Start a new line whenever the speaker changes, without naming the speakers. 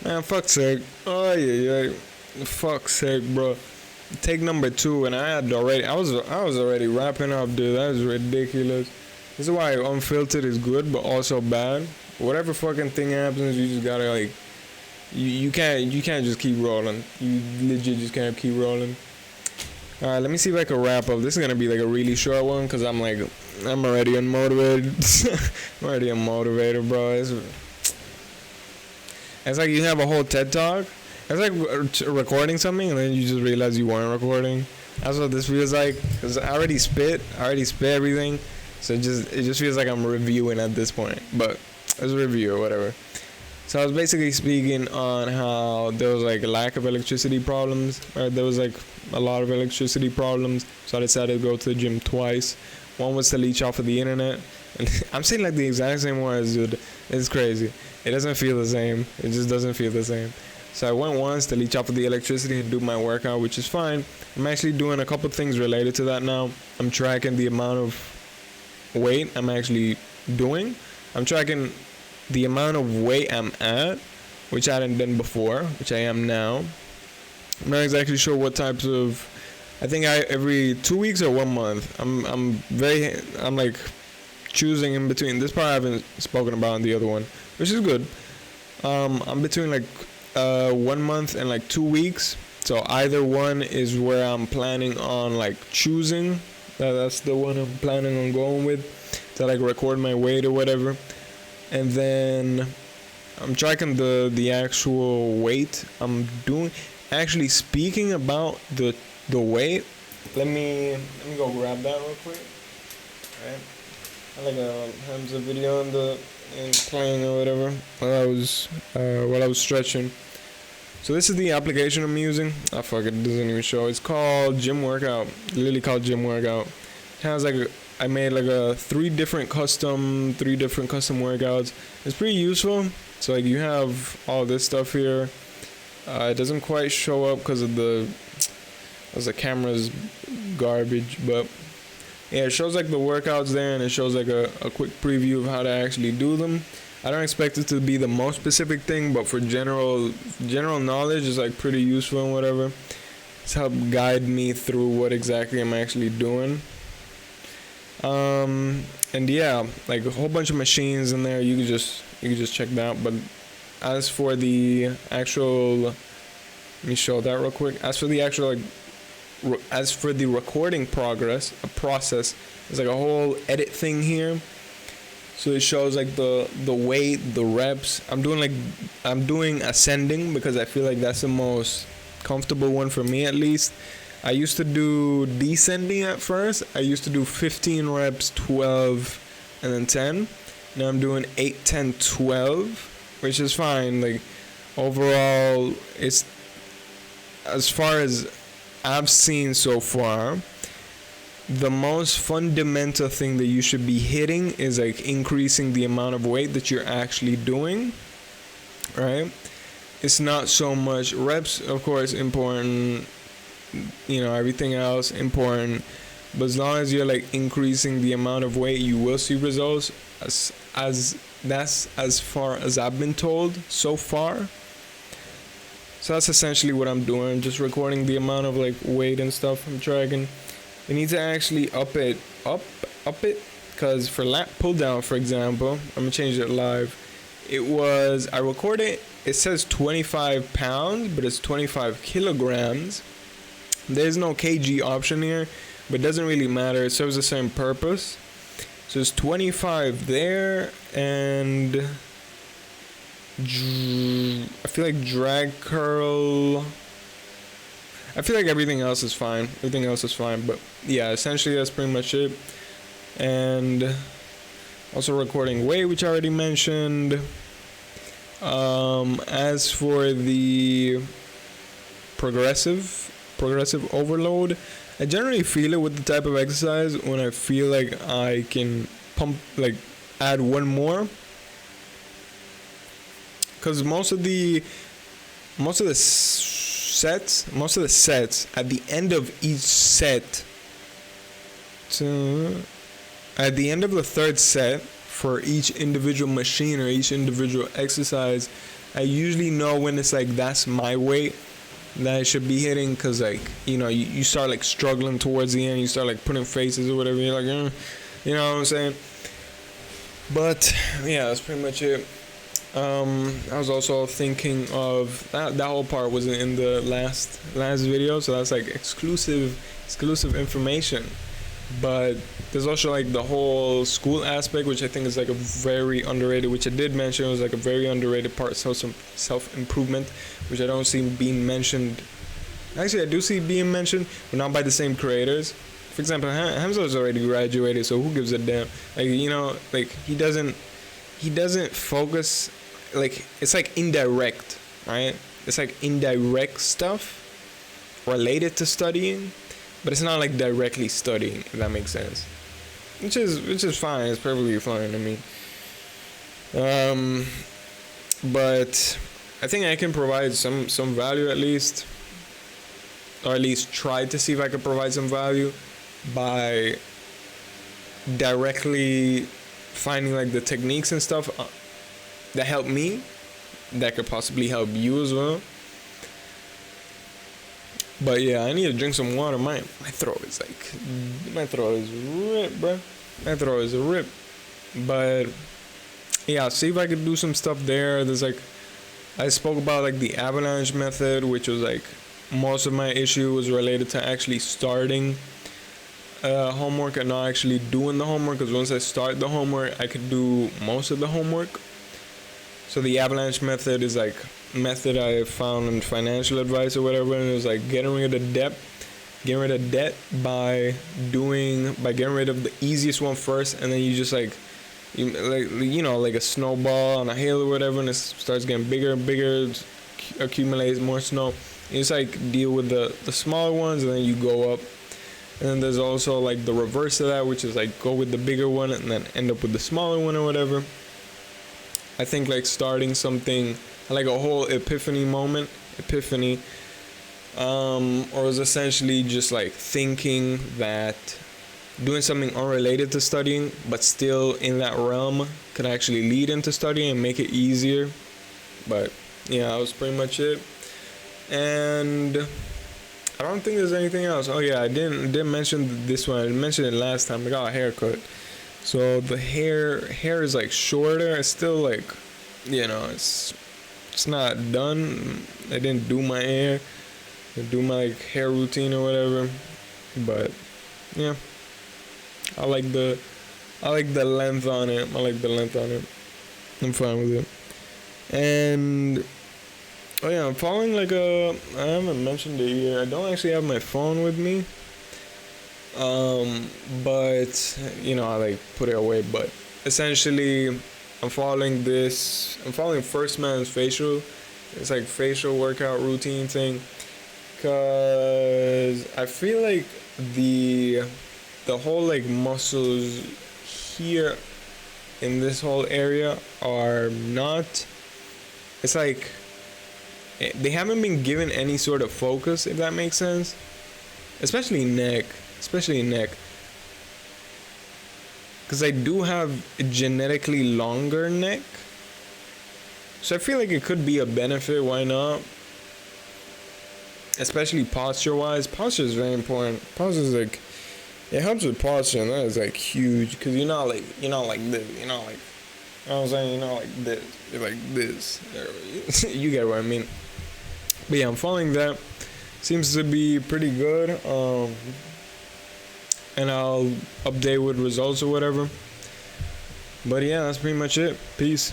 Man, fuck's sake. Oh yeah. Fuck's sake, bro. Take number 2, and I had already. I was already wrapping up, dude. That is ridiculous. This is why unfiltered is good, but also bad. Whatever fucking thing happens, you just gotta like. You can't just keep rolling. You legit just can't keep rolling. All right, let me see if I can wrap up. This is gonna be like a really short one because I'm already unmotivated. I'm already unmotivated, bro. It's like you have a whole TED talk. It's like recording something and then you just realize you weren't recording. That's what this feels like. Cause I already spit everything. So it just feels like I'm reviewing at this point. But it's a review or whatever. So I was basically speaking on how there was like a lack of electricity problems, or there was like a lot of electricity problems. So I decided to go to the gym twice. One was to leech off of the internet. And I'm saying like the exact same words, dude. It's crazy. It doesn't feel the same. It just doesn't feel the same. So I went once to leech off of the electricity and do my workout, which is fine. I'm actually doing a couple things related to that now. I'm tracking the amount of weight I'm actually doing. I'm tracking the amount of weight I'm at, which I hadn't done before, which I am now. I'm not exactly sure what types of. I think every 2 weeks or 1 month. I'm like choosing in between. This part I haven't spoken about in the other one, which is good. I'm between like 1 month and like 2 weeks. So either one is where I'm planning on like choosing. That's the one I'm planning on going with to like record my weight or whatever. And then I'm tracking the actual weight I'm doing. Actually, speaking about the weight, let me go grab that real quick. Alright. I like have a video in playing or whatever while I was stretching. So this is the application I'm using. Oh fuck it, doesn't even show. It's called Gym Workout. Literally called Gym Workout. It has like I made like three different custom workouts. It's pretty useful. So like you have all this stuff here. It doesn't quite show up because of the camera's garbage, but yeah, it shows like the workouts there, and it shows like a quick preview of how to actually do them. I don't expect it to be the most specific thing, but for general knowledge, it's like pretty useful and whatever. It's helped guide me through what exactly I'm actually doing. And yeah, like a whole bunch of machines in there. You can just check that out. But as for the actual, let me show that real quick. As for the recording process, there's like a whole edit thing here. So it shows like the weight, the reps. I'm doing ascending because I feel like that's the most comfortable one for me, at least. I used to do descending at first. I used to do 15 reps, 12, and then 10. Now I'm doing 8, 10, 12, which is fine. Like overall, it's as far as I've seen so far, the most fundamental thing that you should be hitting is like increasing the amount of weight that you're actually doing, right? It's not so much reps, of course, important, everything else important, but as long as you're like increasing the amount of weight, you will see results. As that's as far as I've been told so far. So that's essentially what I'm doing, just recording the amount of like weight and stuff I'm tracking. We need to actually up it, because for lat pull down, for example, I'm gonna change it live. I recorded, it says 25 pounds, but it's 25 kilograms. There's no kg option here, but it doesn't really matter. It serves the same purpose. So it's 25 there, and I feel like drag curl. I feel like everything else is fine. But yeah, essentially that's pretty much it. And also recording weight, which I already mentioned. As for the progressive overload, I generally feel it with the type of exercise when I feel like I can add one more. Because most of the sets at the end of each set, at the end of the third set for each individual machine or each individual exercise, I usually know when it's like that's my weight that I should be hitting, because like, you start like struggling towards the end, you start like putting faces or whatever, you're like, you know what I'm saying? But yeah, that's pretty much it. I was also thinking of that whole part wasn't in the last video, so that's like exclusive information. But there's also like the whole school aspect, which I think is like a very underrated, which I did mention was like a very underrated part, some self-improvement, which I don't see being mentioned. Actually, I do see being mentioned, but not by the same creators. For example, Hamza's already graduated, so who gives a damn? Like, like he doesn't focus, like, it's like indirect, right? It's like indirect stuff related to studying, but it's not like directly studying, if that makes sense. Which is fine. It's perfectly fine. I mean, but I think I can provide some value, at least, or at least try to see if I can provide some value by directly finding like the techniques and stuff that help me, that could possibly help you as well. But yeah, I need to drink some water. My throat is ripped, bro. My throat is ripped. But yeah, see if I could do some stuff there. There's like, I spoke about like the avalanche method, which was like most of my issue was related to actually starting homework and not actually doing the homework. Because once I start the homework, I could do most of the homework. So the avalanche method is like method I found in financial advice or whatever, and it was like getting rid of debt by getting rid of the easiest one first, and then you just like a snowball on a hill or whatever, and it starts getting bigger and bigger, accumulates more snow. You just like deal with the smaller ones, and then you go up. And then there's also like the reverse of that, which is like go with the bigger one and then end up with the smaller one or whatever. I think like starting something like a whole epiphany, or was essentially just like thinking that doing something unrelated to studying but still in that realm could actually lead into studying and make it easier. But yeah, that was pretty much it. And I don't think there's anything else. Oh yeah, I didn't mention this one. I mentioned it last time. I got a haircut, so the hair is like shorter. It's still like, it's not done. I didn't do my hair. I do my like hair routine or whatever. But yeah, I like the length on it. I'm fine with it. And oh yeah, I'm following like I haven't mentioned it yet. I don't actually have my phone with me. But I like put it away. But essentially, I'm following First Man's Facial. It's like facial workout routine thing. Cause I feel like the whole like muscles here in this whole area are not. It's like they haven't been given any sort of focus, if that makes sense. Especially neck. Because I do have a genetically longer neck. So I feel like it could be a benefit. Why not? Especially posture-wise. Posture is very important. Posture is like, it helps with posture, and that is like huge. Because you're not like this. You know what I'm saying? You're not like this. You're like this. You get what I mean. But yeah, I'm following that. Seems to be pretty good. And I'll update with results or whatever. But yeah, that's pretty much it. Peace.